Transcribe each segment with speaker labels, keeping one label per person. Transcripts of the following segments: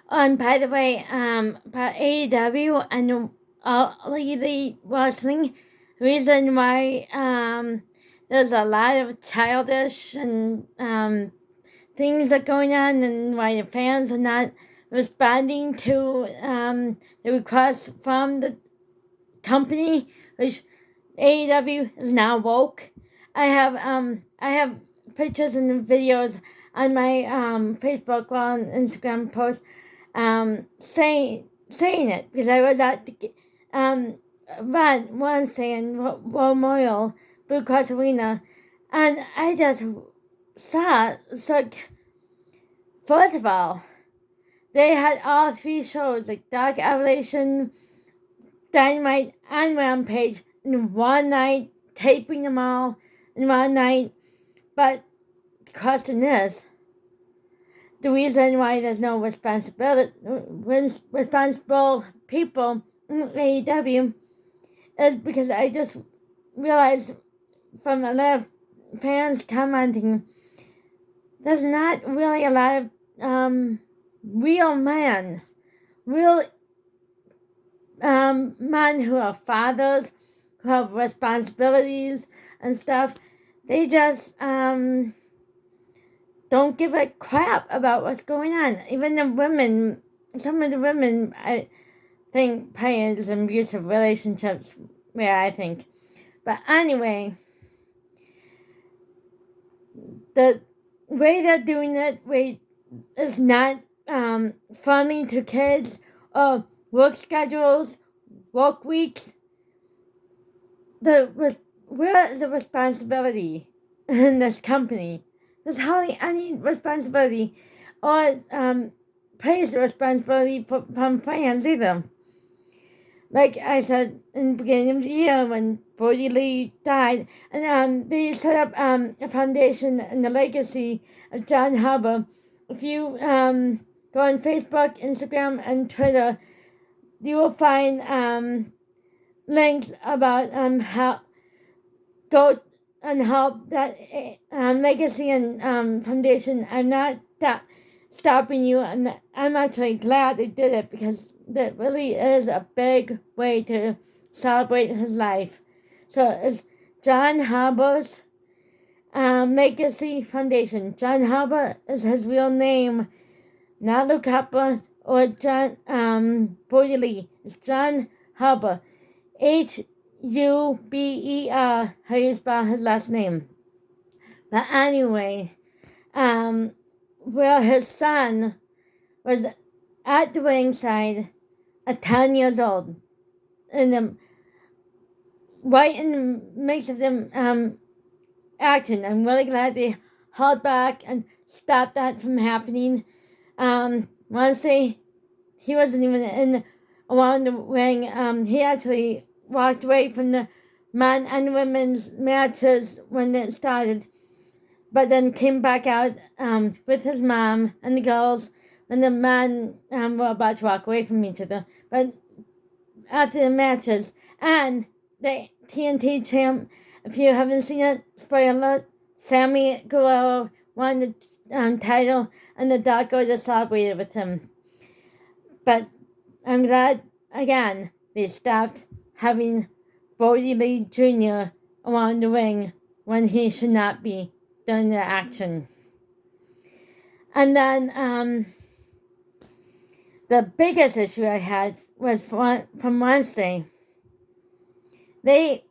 Speaker 1: And by the way, about AEW and all the wrestling, reason why there's a lot of childish and things that are going on, and why the fans are not responding to the requests from the company, which AEW is now woke. I have pictures and videos on my Facebook or on Instagram post saying it, because I was at the Wednesday in Memorial Blue Cross Arena, and I just saw, so first of all, they had all three shows, like Dark Evolution, Dynamite, and Rampage in one night, taping them all in one night. But the question is, the reason why there's no responsible people in AEW is because I just realized from a lot of fans commenting, there's not really a lot of real men who are fathers, who have responsibilities and stuff. They just don't give a crap about what's going on. Even the women, some of the women, I think, play in some abusive relationships, where I think. But anyway, the way they're doing it is not funny to kids, or work schedules, work weeks. Where is the responsibility in this company? There's hardly any responsibility or praise the responsibility from fans either. Like I said in the beginning of the year, when Brody Lee died, and they set up a foundation and the legacy of John Harbaugh. If you go on Facebook, Instagram, and Twitter, you will find links about how go and help that legacy and foundation. I'm not stopping you, and I'm actually glad they did it, because that really is a big way to celebrate his life. So it's John Harbaugh's Legacy Foundation. John Harbaugh is his real name, not Luke Harper or John Brody Lee. It's John Harbaugh. Huber, how you spell his last name. But anyway, where his son was at the ringside at 10 years old, right in the mix of the action. I'm really glad they held back and stopped that from happening. Honestly, he wasn't even around the ring. He actually walked away from the men and women's matches when it started, but then came back out with his mom and the girls when the men were about to walk away from each other. But after the matches, and the TNT champ, if you haven't seen it, spoiler alert, Sammy Guerrero won the title, and the Darko just celebrated with him. But I'm glad, again, they stopped having Brody Lee Jr. around the ring when he should not be during the action. And then the biggest issue I had was from Wednesday. They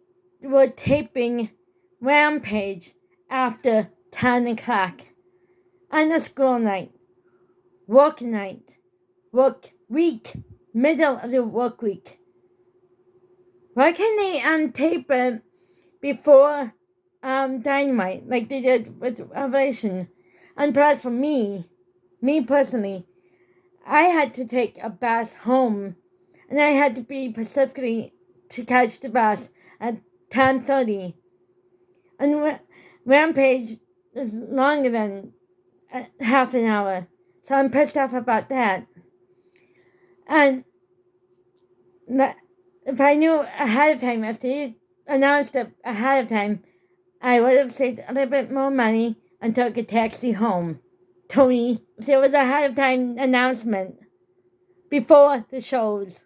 Speaker 1: were taping Rampage after 10 o'clock on a school night, work week, middle of the work week. Why can't they tape it before Dynamite, like they did with Revelation? And plus, for me personally, I had to take a bus home, and I had to be specifically to catch the bus at 10:30. And Rampage is longer than half an hour, so I'm pissed off about that. And if I knew ahead of time, if they announced it ahead of time, I would have saved a little bit more money and took a taxi home. Tony, if there was a ahead of time announcement, before the shows.